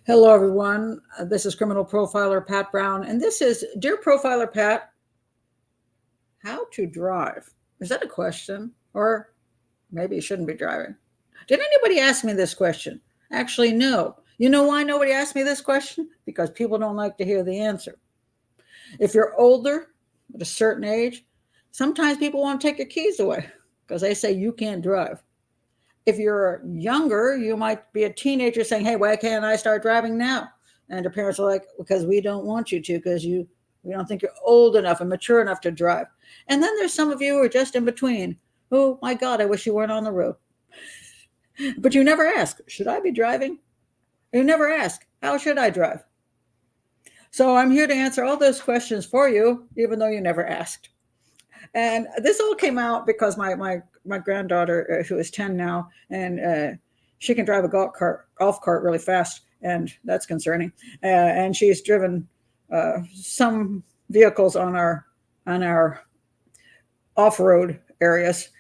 Hello, everyone. This is criminal profiler Pat Brown, and this is Dear Profiler Pat, how to drive. Is that a question? Or maybe you shouldn't be driving. Did anybody ask me this question? Actually, no. You know why nobody asked me this question? Because people don't like to hear the answer. If you're older, at a certain age, sometimes people want to take your keys away because they say you can't drive. If you're younger, you might be a teenager saying, "Hey, why can't I start driving now?" And your parents are like, "Because we don't want you to, because we don't think you're old enough and mature enough to drive." And then there's some of you who are just in between. Oh my God, I wish you weren't on the road. But you never ask, should I be driving? You never ask, how should I drive? So I'm here to answer all those questions for you, even though you never asked. And this all came out because my granddaughter, who is 10 now, and she can drive a golf cart really fast, and that's concerning. And she's driven some vehicles on our off-road areas.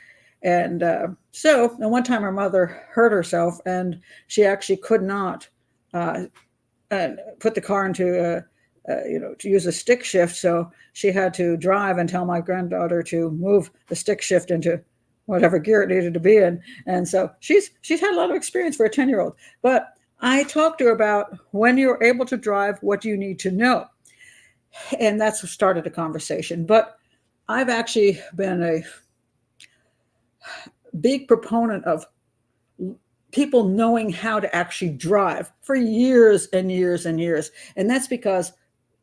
And and one time her mother hurt herself, and she actually could not put the car into to use a stick shift. So she had to drive and tell my granddaughter to move the stick shift into whatever gear it needed to be in. And so she's had a lot of experience for a 10-year-old. But I talked to her about when you're able to drive, what do you need to know? And that's what started the conversation. But I've actually been a big proponent of people knowing how to actually drive for years and years and years. And that's because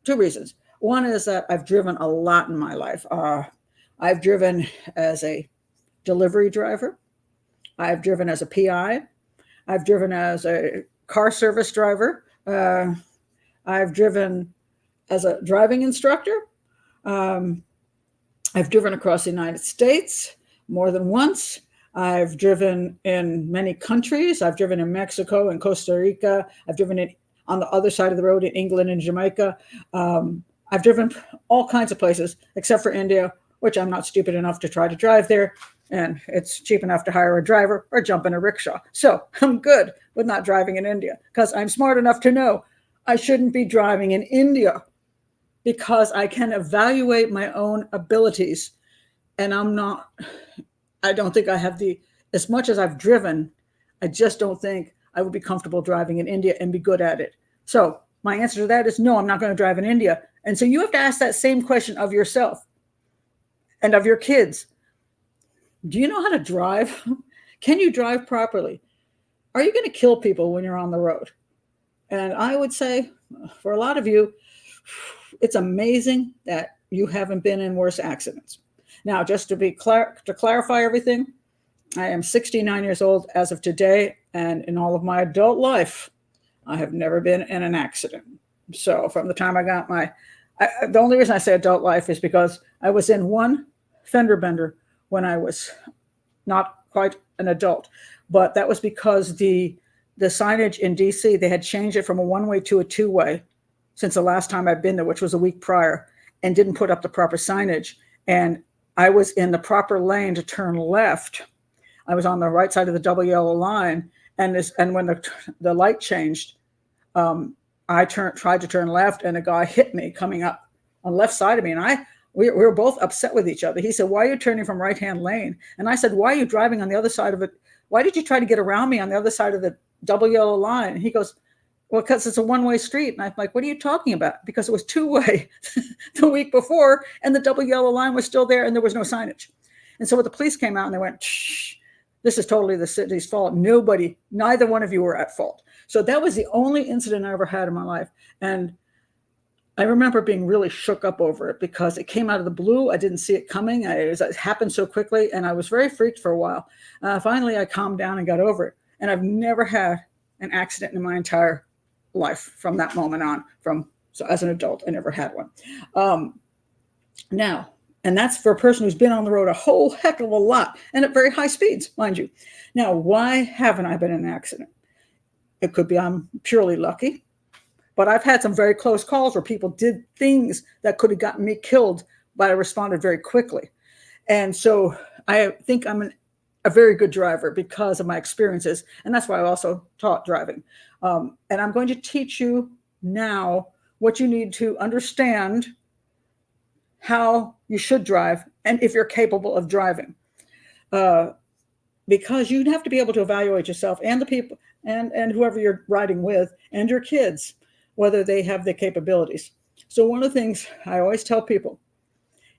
two reasons. One is that I've driven a lot in my life. I've driven as a delivery driver. I've driven as a PI. I've driven as a car service driver. I've driven as a driving instructor. I've driven across the United States more than once. I've driven in many countries. I've driven in Mexico and Costa Rica. I've driven on the other side of the road in England and Jamaica. I've driven all kinds of places except for India, which I'm not stupid enough to try to drive there. And it's cheap enough to hire a driver or jump in a rickshaw. So I'm good with not driving in India because I'm smart enough to know I shouldn't be driving in India because I can evaluate my own abilities. And I don't think I have as much as I've driven, I just don't think I would be comfortable driving in India and be good at it. So my answer to that is no, I'm not going to drive in India. And so you have to ask that same question of yourself and of your kids. Do you know how to drive? Can you drive properly? Are you going to kill people when you're on the road? And I would say for a lot of you, it's amazing that you haven't been in worse accidents. Now, just to clarify everything, I am 69 years old as of today, and in all of my adult life, I have never been in an accident. So from the time I got the only reason I say adult life is because I was in one fender bender when I was not quite an adult, but that was because the signage in DC, they had changed it from a one-way to a two-way since the last time I'd been there, which was a week prior, and didn't put up the proper signage. And I was in the proper lane to turn left. I was on the right side of the double yellow line. And when the light changed, I tried to turn left, and a guy hit me coming up on the left side of me. And we were both upset with each other. He said, "Why are you turning from right-hand lane?" And I said, "Why are you driving on the other side of it? Why did you try to get around me on the other side of the double yellow line?" And he goes, "Well, because it's a one-way street." And I'm like, "What are you talking about?" Because it was two-way the week before, and the double yellow line was still there, and there was no signage. And so when the police came out, and they went, "Shh, this is totally the city's fault. Neither one of you were at fault." So that was the only incident I ever had in my life. And I remember being really shook up over it because it came out of the blue. I didn't see it coming. It happened so quickly, and I was very freaked for a while. Finally, I calmed down and got over it. And I've never had an accident in my entire life from that moment on. So as an adult, I never had one. Now, and that's for a person who's been on the road a whole heck of a lot and at very high speeds, mind you. Now, why haven't I been in an accident? It could be I'm purely lucky. But I've had some very close calls where people did things that could have gotten me killed, but I responded very quickly. And so I think I'm a very good driver because of my experiences. And that's why I also taught driving. And I'm going to teach you now what you need to understand how you should drive and if you're capable of driving. Because you have to be able to evaluate yourself and the people and whoever you're riding with and your kids, whether they have the capabilities. So one of the things I always tell people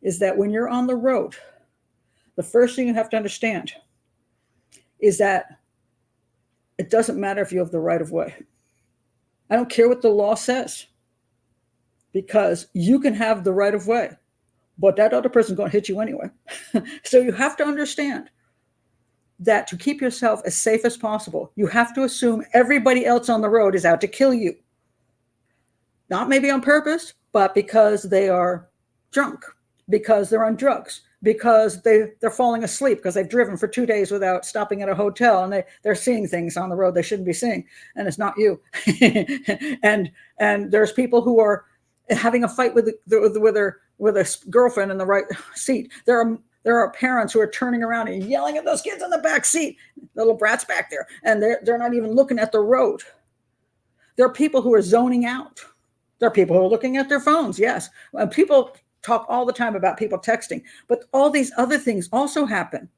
is that when you're on the road, the first thing you have to understand is that it doesn't matter if you have the right of way. I don't care what the law says, because you can have the right of way, but that other person's going to hit you anyway. So you have to understand that to keep yourself as safe as possible, you have to assume everybody else on the road is out to kill you. Not maybe on purpose, but because they are drunk, because they're on drugs, because they're falling asleep because they've driven for 2 days without stopping at a hotel, and they're seeing things on the road they shouldn't be seeing, and it's not you. and there's people who are having a fight with a girlfriend in the right seat. There are parents who are turning around and yelling at those kids in the back seat, little brats back there, and they're not even looking at the road. There are people who are zoning out. There are people who are looking at their phones. Yes, people talk all the time about people texting, but all these other things also happen.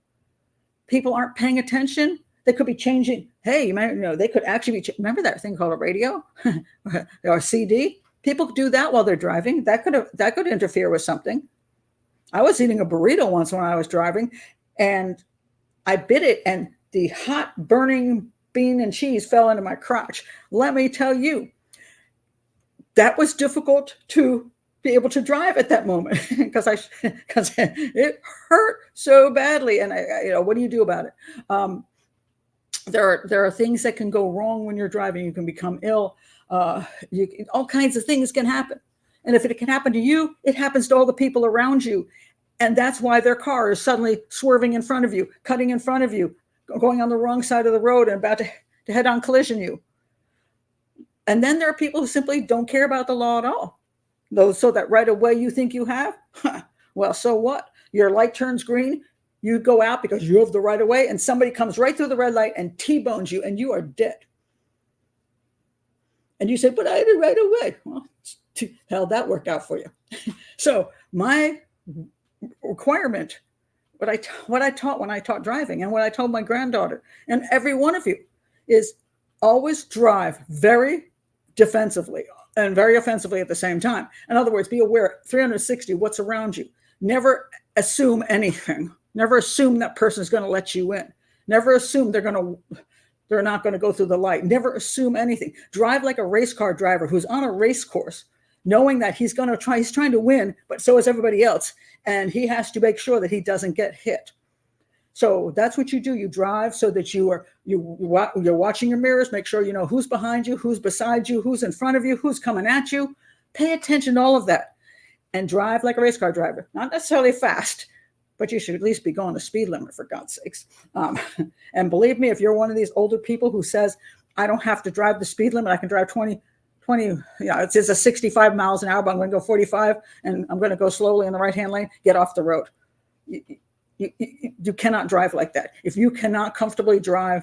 People aren't paying attention. They could be changing. Hey, they could actually be. Remember that thing called a radio or a CD? People do that while they're driving. That could interfere with something. I was eating a burrito once when I was driving, and I bit it, and the hot burning bean and cheese fell into my crotch. Let me tell you, that was difficult to be able to drive at that moment because it hurt so badly. And what do you do about it? There are things that can go wrong when you're driving. You can become ill. All kinds of things can happen. And if it can happen to you, it happens to all the people around you. And that's why their car is suddenly swerving in front of you, cutting in front of you, going on the wrong side of the road and about to head-on collision you. And then there are people who simply don't care about the law at all. So that right away you think you have, well, so what? Your light turns green, you go out because you have the right of way, and somebody comes right through the red light and T-bones you, and you are dead. And you say, but I had it right away. Well, hell, that worked out for you. So my requirement, what I taught when I taught driving, and what I told my granddaughter and every one of you, is always drive very defensively and very offensively at the same time. In other words, be aware 360 what's around you. Never assume anything. Never assume that person is going to let you in. Never assume they're not going to go through the light. Never assume anything. Drive like a race car driver who's on a race course, knowing that he's trying to win, but so is everybody else. And he has to make sure that he doesn't get hit. So that's what you do. You drive so that you're watching your mirrors, make sure you know who's behind you, who's beside you, who's in front of you, who's coming at you. Pay attention to all of that and drive like a race car driver. Not necessarily fast, but you should at least be going the speed limit, for God's sakes. And believe me, if you're one of these older people who says, I don't have to drive the speed limit, I can drive 20, it's a 65 miles an hour, but I'm going to go 45 and I'm going to go slowly in the right-hand lane, get off the road. You cannot drive like that. If you cannot comfortably drive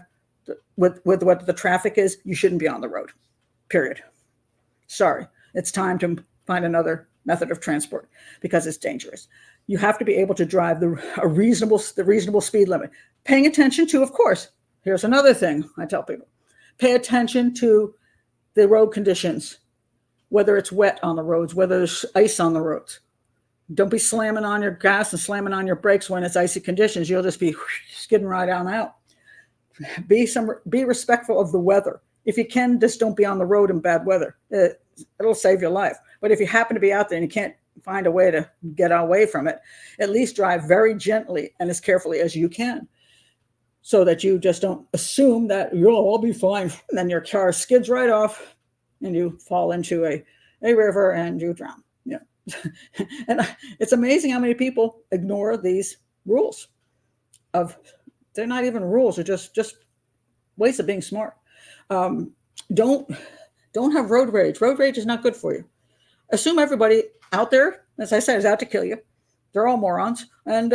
with what the traffic is, you shouldn't be on the road, period. Sorry, it's time to find another method of transport because it's dangerous. You have to be able to drive the reasonable speed limit. Paying attention to, of course, here's another thing I tell people. Pay attention to the road conditions, whether it's wet on the roads, whether there's ice on the roads. Don't be slamming on your gas and slamming on your brakes when it's icy conditions. You'll just be skidding right on out. Be respectful of the weather. If you can, just don't be on the road in bad weather. It'll save your life. But if you happen to be out there and you can't find a way to get away from it, at least drive very gently and as carefully as you can, so that you just don't assume that you'll all be fine. And then your car skids right off and you fall into a river and you drown. Yeah. And it's amazing how many people ignore these rules. They're not even rules, they're just ways of being smart. Don't have road rage. Road rage is not good for you. Assume everybody out there, as I said, is out to kill you. They're all morons. And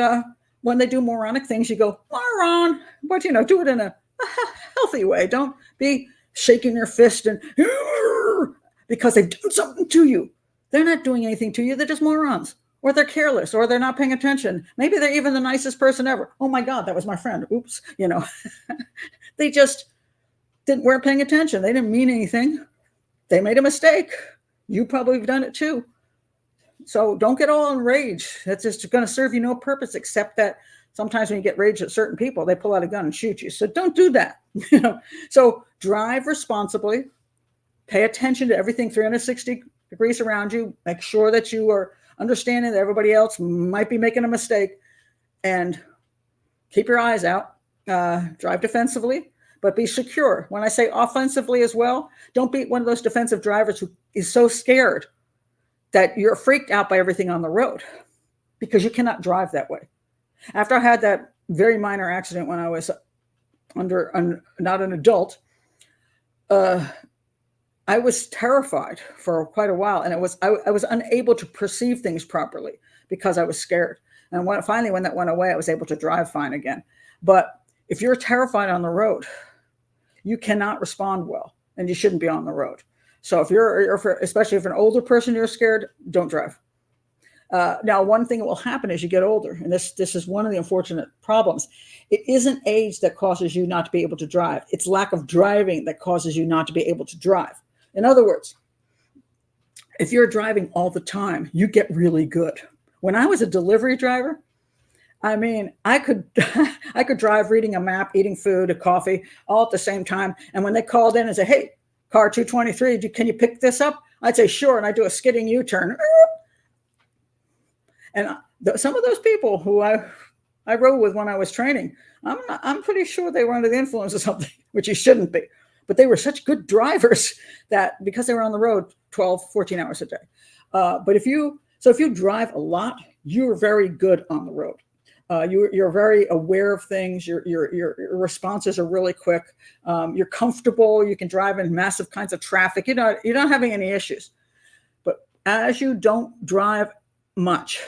when they do moronic things, you go, all moron, but do it in a healthy way. Don't be shaking your fist and because they've done something to you. They're not doing anything to you. They're just morons, or they're careless, or they're not paying attention. Maybe they're even the nicest person ever. Oh my God, that was my friend. Oops. They just weren't paying attention. They didn't mean anything. They made a mistake. You probably have done it too. So don't get all enraged. That's just going to serve you no purpose, except that sometimes when you get raged at certain people, they pull out a gun and shoot you. So don't do that. So drive responsibly. Pay attention to everything 360 degrees around you. Make sure that you are understanding that everybody else might be making a mistake, and keep your eyes out. Drive defensively, but be secure. When I say offensively as well, don't be one of those defensive drivers who is so scared that you're freaked out by everything on the road, because you cannot drive that way. After I had that very minor accident when I was not an adult, I was terrified for quite a while, and I was unable to perceive things properly because I was scared. And finally, when that went away, I was able to drive fine again. But if you're terrified on the road, you cannot respond well, and you shouldn't be on the road. So especially if you're an older person, you're scared, don't drive. Now, one thing that will happen as you get older, and this is one of the unfortunate problems, it isn't age that causes you not to be able to drive. It's lack of driving that causes you not to be able to drive. In other words, if you're driving all the time, you get really good. When I was a delivery driver, I could I could drive reading a map, eating food, a coffee, all at the same time. And when they called in and said, "Hey, car 223, can you pick this up?" I'd say, "Sure." And I'd do a skidding U-turn. And some of those people who I rode with when I was training, I'm pretty sure they were under the influence of something, which you shouldn't be. But they were such good drivers that because they were on the road 12, 14 hours a day. But if you drive a lot, you're very good on the road. You're very aware of things. Your responses are really quick. You're comfortable. You can drive in massive kinds of traffic. You're not having any issues. But as you don't drive much,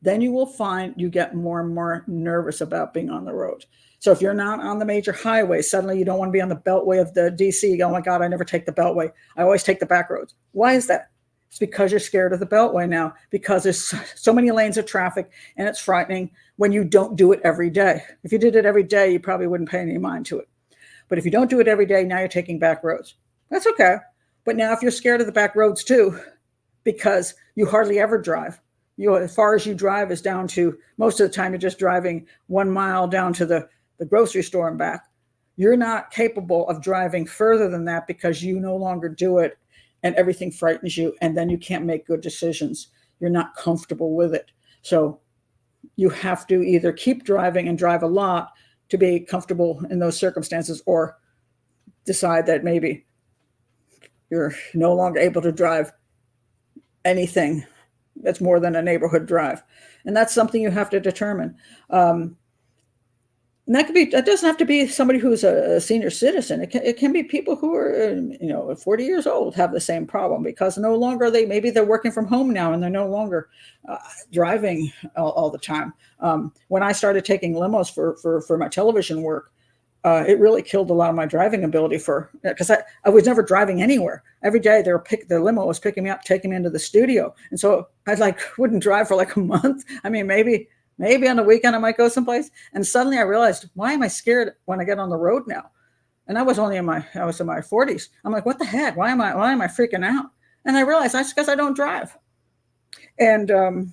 then you will find you get more and more nervous about being on the road. So if you're not on the major highway, suddenly you don't want to be on the beltway of the DC. Oh my God, I never take the beltway. I always take the back roads. Why is that? It's because you're scared of the beltway now, because there's so many lanes of traffic, and it's frightening when you don't do it every day. If you did it every day, you probably wouldn't pay any mind to it. But if you don't do it every day, now you're taking back roads. That's okay. But now if you're scared of the back roads too, because you hardly ever drive, as far as you drive is down to, most of the time you're just driving 1 mile down to the grocery store and back. You're not capable of driving further than that because you no longer do it, and everything frightens you, and then you can't make good decisions. You're not comfortable with it. So you have to either keep driving and drive a lot to be comfortable in those circumstances, or decide that maybe you're no longer able to drive anything that's more than a neighborhood drive. And that's something you have to determine. And that doesn't have to be somebody who's a senior citizen. It can be people who are, 40 years old, have the same problem, because no longer maybe they're working from home now, and they're no longer driving all the time. When I started taking limos for my television work, it really killed a lot of my driving ability because I was never driving anywhere. Every day the limo was picking me up, taking me into the studio. And so I wouldn't drive for like a month. Maybe on the weekend I might go someplace. And suddenly I realized, why am I scared when I get on the road now? And I was in my 40s. I'm like, what the heck? Why am I freaking out? And I realized that's because I don't drive. And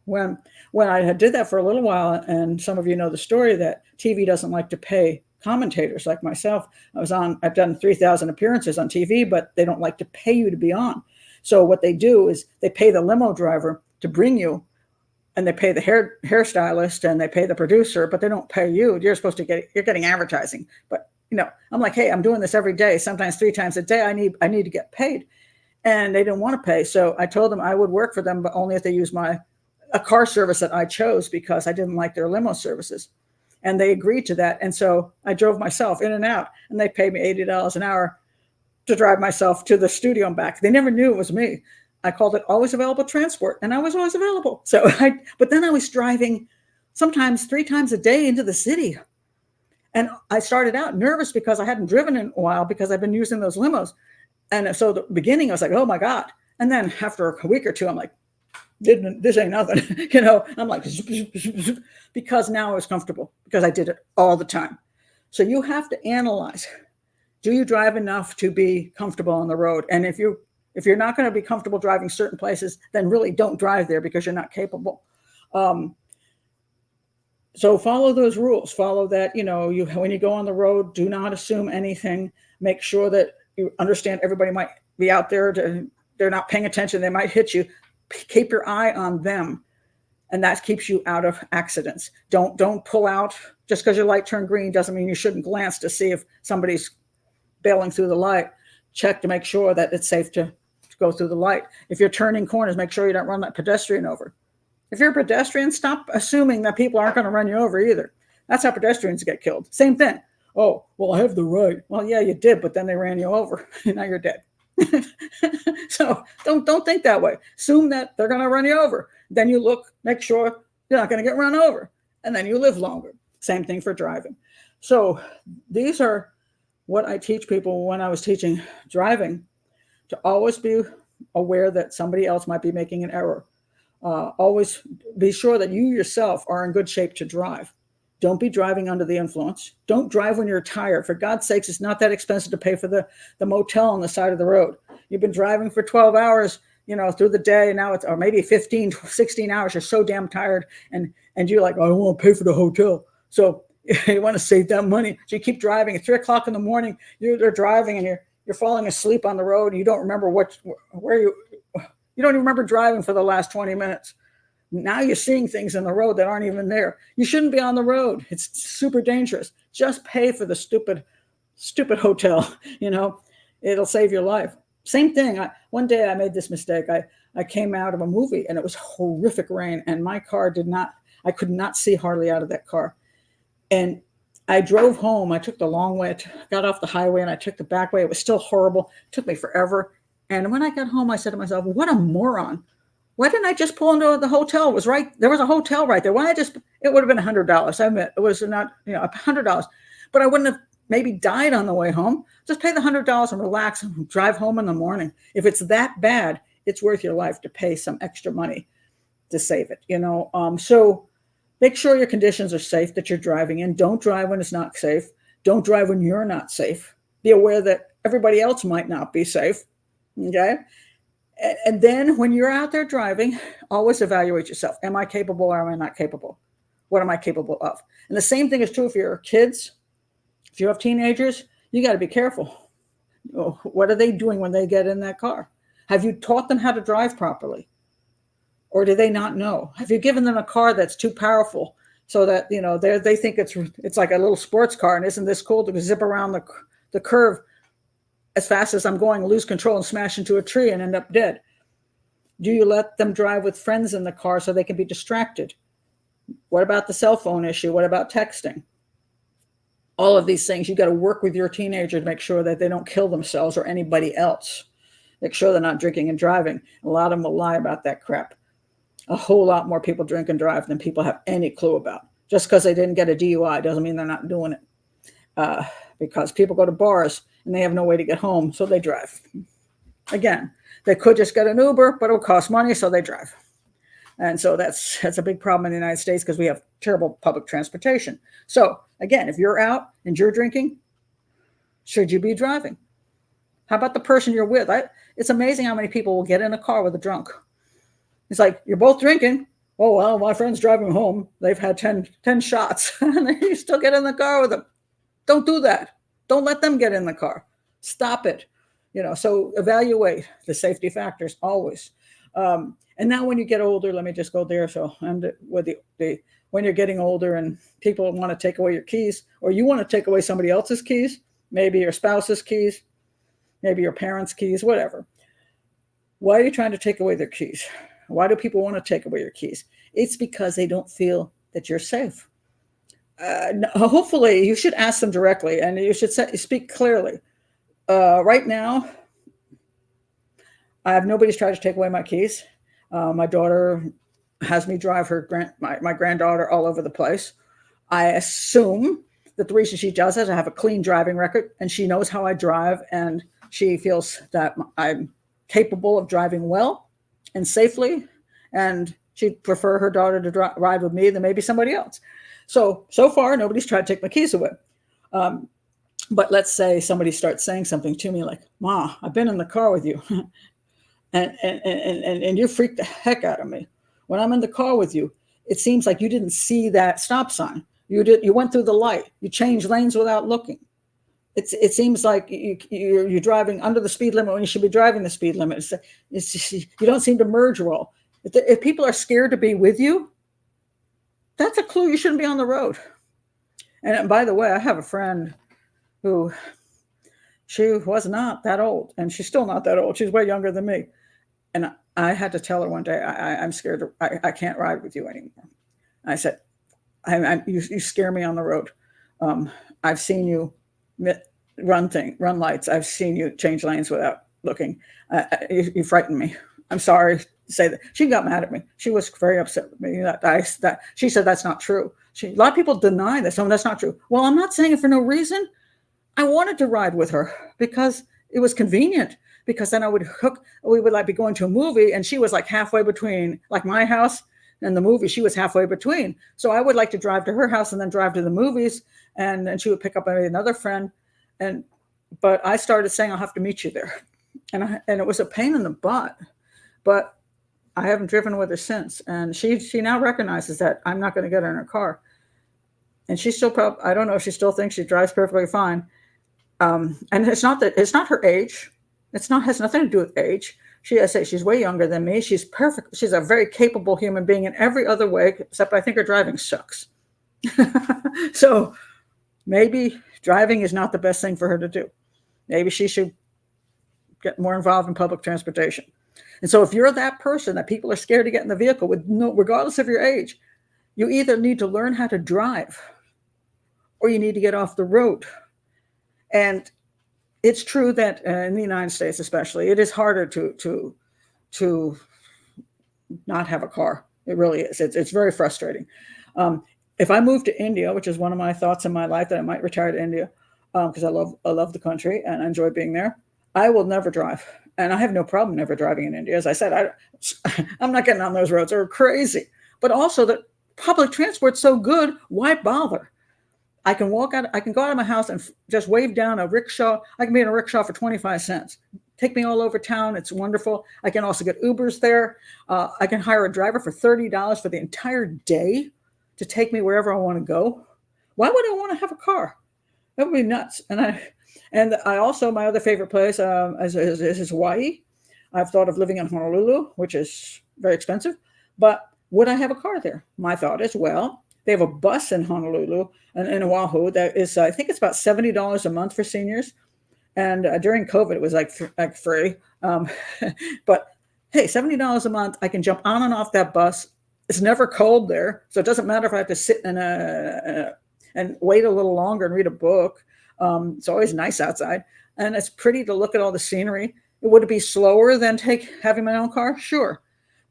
when I did that for a little while, and some of you know the story that TV doesn't like to pay commentators like myself. I've done 3,000 appearances on TV, but they don't like to pay you to be on. So what they do is they pay the limo driver to bring you, and they pay the hairstylist, and they pay the producer, but they don't pay you. You're getting advertising. But I'm like, hey, I'm doing this every day, sometimes 3 times a day. I need to get paid. And they didn't want to pay. So I told them I would work for them, but only if they use a car service that I chose, because I didn't like their limo services. And they agreed to that. And so I drove myself in and out, and they paid me $80 an hour to drive myself to the studio and back. They never knew it was me. I called it always available transport, and I was always available. But then I was driving sometimes 3 times a day into the city. And I started out nervous because I hadn't driven in a while because I've been using those limos. And so the beginning, I was like, oh my God. And then after a week or two, I'm like, this ain't nothing. I'm like, zoop, zoop, zoop, zoop, because now I was comfortable because I did it all the time. So you have to analyze, do you drive enough to be comfortable on the road? And if you're not going to be comfortable driving certain places, then really don't drive there because you're not capable. So follow those rules. Follow that, when you go on the road, do not assume anything. Make sure that you understand everybody might be out there. They're not paying attention. They might hit you. Keep your eye on them. And that keeps you out of accidents. Don't pull out. Just because your light turned green doesn't mean you shouldn't glance to see if somebody's bailing through the light. Check to make sure that it's safe to go through the light. If you're turning corners, make sure you don't run that pedestrian over. If you're a pedestrian, stop assuming that people aren't going to run you over either. That's how pedestrians get killed. Same thing. Oh, well, I have the right. Well, yeah, you did, but then they ran you over. Now you're dead. So don't think that way. Assume that they're going to run you over. Then you look, make sure you're not going to get run over. And then you live longer. Same thing for driving. So these are what I teach people when I was teaching driving, to always be aware that somebody else might be making an error. Always be sure that you yourself are in good shape to drive. Don't be driving under the influence. Don't drive when you're tired. For God's sakes, it's not that expensive to pay for the motel on the side of the road. You've been driving for 12 hours, through the day. Now or maybe 15, 16 hours. You're so damn tired. And you're like, I don't want to pay for the hotel. So you want to save that money. So you keep driving at 3:00 in the morning. You're driving and you're falling asleep on the road. And you don't remember you don't even remember driving for the last 20 minutes. Now you're seeing things in the road that aren't even there. You shouldn't be on the road. It's super dangerous. Just pay for the stupid hotel. It'll save your life. Same thing. One day I made this mistake. I came out of a movie and it was horrific rain and my car I could not see hardly out of that car. And I drove home. I took the long way. I got off the highway and I took the back way. It was still horrible. It took me forever. And when I got home, I said to myself, what a moron. Why didn't I just pull into the hotel? It was right. There was a hotel right there. It would have been $100. I admit it was not, $100, but I wouldn't have maybe died on the way home. Just pay the $100 and relax and drive home in the morning. If it's that bad, it's worth your life to pay some extra money to save it, So make sure your conditions are safe that you're driving in. Don't drive when it's not safe. Don't drive when you're not safe. Be aware that everybody else might not be safe. Okay. And then when you're out there driving, always evaluate yourself. Am I capable or am I not capable? What am I capable of? And the same thing is true for your kids. If you have teenagers, you got to be careful. What are they doing when they get in that car? Have you taught them how to drive properly? Or do they not know? Have you given them a car that's too powerful so that, they think it's like a little sports car and isn't this cool to zip around the curve as fast as I'm going, lose control and smash into a tree and end up dead? Do you let them drive with friends in the car so they can be distracted? What about the cell phone issue? What about texting? All of these things, you got to work with your teenager to make sure that they don't kill themselves or anybody else. Make sure they're not drinking and driving. A lot of them will lie about that crap. A whole lot more people drink and drive than people have any clue about. Just because they didn't get a DUI doesn't mean they're not doing it. Because people go to bars and they have no way to get home, so they drive. Again, they could just get an Uber, but it'll cost money, so they drive. And so that's a big problem in the United States because we have terrible public transportation. So again, if you're out and you're drinking, should you be driving? How about the person you're with? It's amazing how many people will get in a car with a drunk. It's like, you're both drinking. Oh, well, my friend's driving home. They've had 10 shots and you still get in the car with them. Don't do that. Don't let them get in the car. Stop it. So evaluate the safety factors always. And now when you get older, let me just go there. So with when you're getting older and people want to take away your keys, or you want to take away somebody else's keys, maybe your spouse's keys, maybe your parents' keys, whatever. Why are you trying to take away their keys? Why do people want to take away your keys? It's because they don't feel that you're safe. Hopefully, you should ask them directly, and you should speak clearly. Right now, I have nobody's tried to take away my keys. My daughter has me drive my granddaughter all over the place. I assume that the reason she does it is I have a clean driving record and she knows how I drive, and she feels that I'm capable of driving well and safely, and she'd prefer her daughter to ride with me than maybe somebody else. So far, nobody's tried to take my keys away. But let's say somebody starts saying something to me like, "Ma, I've been in the car with you, and you freaked the heck out of me. When I'm in the car with you, it seems like you didn't see that stop sign. You went through the light. You changed lanes without looking. It seems like you're driving under the speed limit when you should be driving the speed limit. You don't seem to merge well. If people are scared to be with you, that's a clue you shouldn't be on the road." And by the way, I have a friend who, she was not that old, and she's still not that old. She's way younger than me. And I had to tell her one day, I'm scared. I can't ride with you anymore. I said, you scare me on the road. I've seen you run lights. I've seen you change lanes without looking. You frighten me. I'm sorry to say that. She got mad at me. She was very upset with me. She said that's not true. A lot of people deny this. Oh, that's not true. Well, I'm not saying it for no reason. I wanted to ride with her because it was convenient. Because then we would like be going to a movie, and she was like halfway between, like my house and the movie. She was halfway between. So I would like to drive to her house and then drive to the movies, and then she would pick up another friend. But I started saying, I'll have to meet you there. And it was a pain in the butt, but I haven't driven with her since. And she now recognizes that I'm not going to get her in her car. And she still I don't know if she still thinks she drives perfectly fine. And it's not her age. Has nothing to do with age. I say she's way younger than me. She's perfect. She's a very capable human being in every other way, except I think her driving sucks. So maybe driving is not the best thing for her to do. Maybe she should get more involved in public transportation. And so if you're that person that people are scared to get in the vehicle with, regardless of your age, you either need to learn how to drive or you need to get off the road. And it's true that in the United States, especially, it is harder to not have a car. It really is. It's very frustrating. If I move to India, which is one of my thoughts in my life, that I might retire to India because I love the country and I enjoy being there, I will never drive. And I have no problem never driving in India. As I said, I'm not getting on those roads. They're crazy. But also the public transport's so good, why bother? I can go out of my house and just wave down a rickshaw. I can be in a rickshaw for 25 cents. Take me all over town. It's wonderful. I can also get Ubers there. I can hire a driver for $30 for the entire day to take me wherever I want to go. Why would I want to have a car? That would be nuts. And I also, my other favorite place is Hawaii. I've thought of living in Honolulu, which is very expensive. But would I have a car there? My thought is, well, they have a bus in Honolulu and in Oahu that is, I think it's about $70 a month for seniors. And during COVID, it was like free. But hey, $70 a month, I can jump on and off that bus. It's never cold there, so it doesn't matter if I have to sit and wait a little longer and read a book. It's always nice outside, and it's pretty to look at all the scenery. Would it be slower than having my own car? Sure,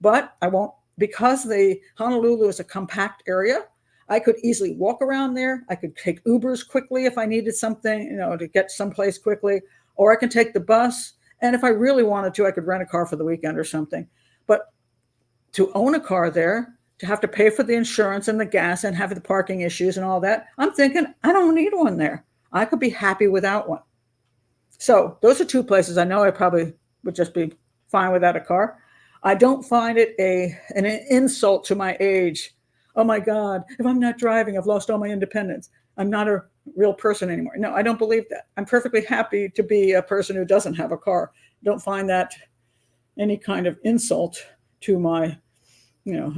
but I won't, because the Honolulu is a compact area. I could easily walk around there. I could take Ubers quickly if I needed something, to get someplace quickly, or I can take the bus. And if I really wanted to, I could rent a car for the weekend or something. But to own a car there, to have to pay for the insurance and the gas and have the parking issues and all that, I'm thinking, I don't need one there. I could be happy without one. So those are two places I know I probably would just be fine without a car. I don't find it an insult to my age. Oh my God, if I'm not driving, I've lost all my independence. I'm not a real person anymore. No, I don't believe that. I'm perfectly happy to be a person who doesn't have a car. Don't find that any kind of insult to my,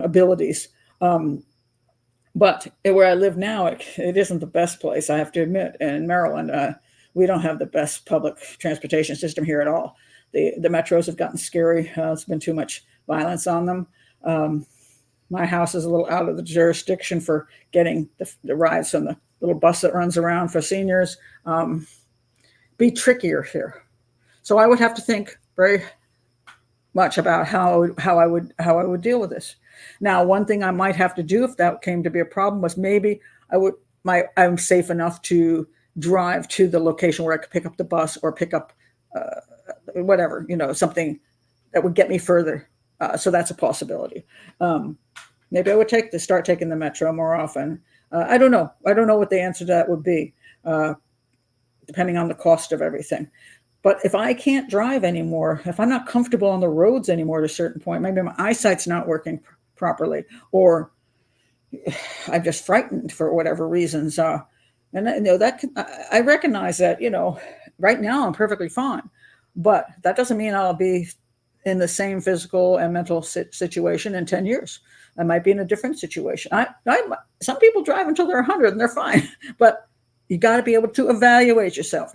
abilities. But where I live now, it isn't the best place, I have to admit. In Maryland, we don't have the best public transportation system here at all. The metros have gotten scary. It's been too much violence on them. My house is a little out of the jurisdiction for getting the rides from the little bus that runs around for seniors. Be trickier here. So I would have to think very much about how I would deal with this. Now, one thing I might have to do if that came to be a problem was maybe I would I'm safe enough to drive to the location where I could pick up the bus or pick up whatever, something that would get me further. So that's a possibility. Maybe I would start taking the metro more often. I don't know. I don't know what the answer to that would be, depending on the cost of everything. But if I can't drive anymore, if I'm not comfortable on the roads anymore at a certain point, maybe my eyesight's not working properly, or I'm just frightened for whatever reasons. And I recognize that, right now I'm perfectly fine, but that doesn't mean I'll be in the same physical and mental situation in 10 years. I might be in a different situation. Some people drive until they're 100 and they're fine, but you got to be able to evaluate yourself.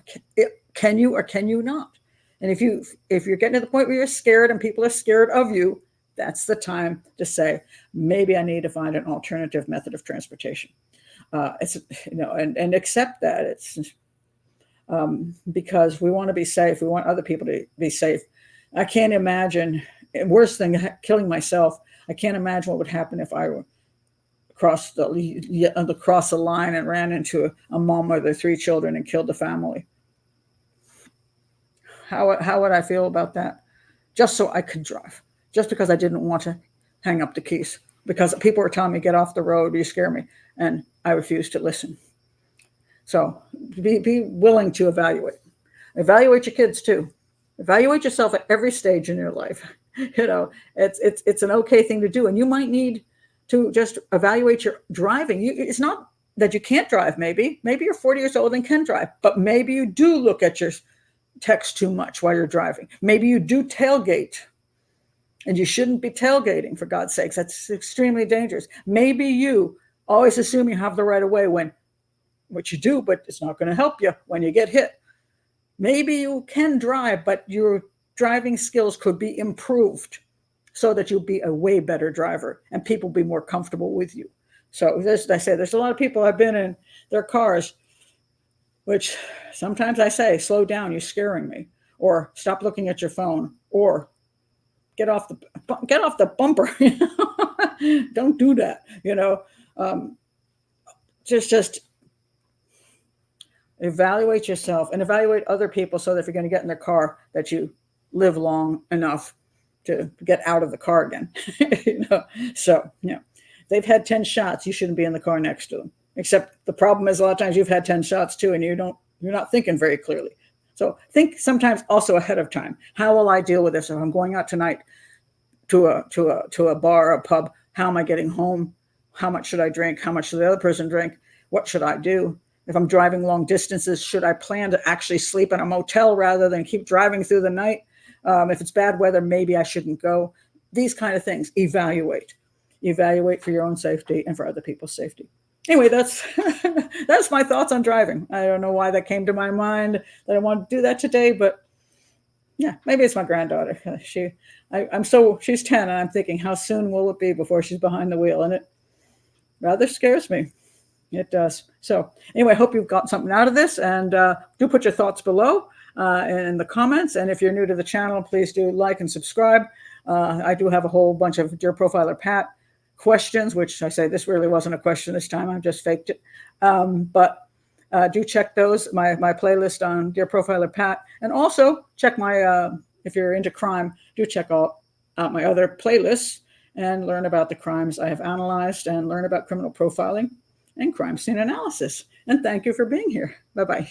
Can you or can you not? And if you're getting to the point where you're scared and people are scared of you, that's the time to say, maybe I need to find an alternative method of transportation. And accept that it's because we want to be safe. We want other people to be safe. I can't imagine, worse than killing myself, I can't imagine what would happen if I were across the line and ran into a mom with their 3 children and killed the family. How would I feel about that? Just so I could drive, just because I didn't want to hang up the keys, because people were telling me, get off the road, you scare me, and I refused to listen. So be willing to evaluate your kids too. Evaluate yourself at every stage in your life. It's an okay thing to do, and you might need to just evaluate your driving. It's not that you can't drive. Maybe you're 40 years old and can drive, but maybe you do look at your text too much while you're driving. Maybe you do tailgate, and you shouldn't be tailgating, for God's sakes. That's extremely dangerous. Maybe you always assume you have the right of way when what you do, but it's not going to help you when you get hit. Maybe you can drive, but your driving skills could be improved so that you'll be a way better driver and people be more comfortable with you. So there's a lot of people I've been in their cars, which sometimes I say, slow down, you're scaring me, or stop looking at your phone, or get off the bumper. Don't do that. Just evaluate yourself and evaluate other people, so that if you're going to get in their car, that you live long enough to get out of the car again. So they've had 10 shots, you shouldn't be in the car next to them. Except the problem is, a lot of times you've had 10 shots too, and you're not thinking very clearly. So think sometimes also ahead of time. How will I deal with this if I'm going out tonight to a bar or a pub? How am I getting home? How much should I drink? How much should the other person drink? What should I do? If I'm driving long distances, should I plan to actually sleep in a motel rather than keep driving through the night? If it's bad weather, maybe I shouldn't go. These kind of things. Evaluate for your own safety and for other people's safety. Anyway, that's my thoughts on driving. I don't know why that came to my mind that I want to do that today, but yeah, maybe it's my granddaughter. She's 10, and I'm thinking, how soon will it be before she's behind the wheel? And it rather scares me. It does. So anyway, I hope you've got something out of this, and do put your thoughts below in the comments. And if you're new to the channel, please do like and subscribe. I do have a whole bunch of Dear Profiler Pat questions, which I say this really wasn't a question this time. I just faked it. But do check those, my playlist on Dear Profiler Pat. And also check my, if you're into crime, do check out my other playlists and learn about the crimes I have analyzed, and learn about criminal profiling and crime scene analysis. And thank you for being here. Bye-bye.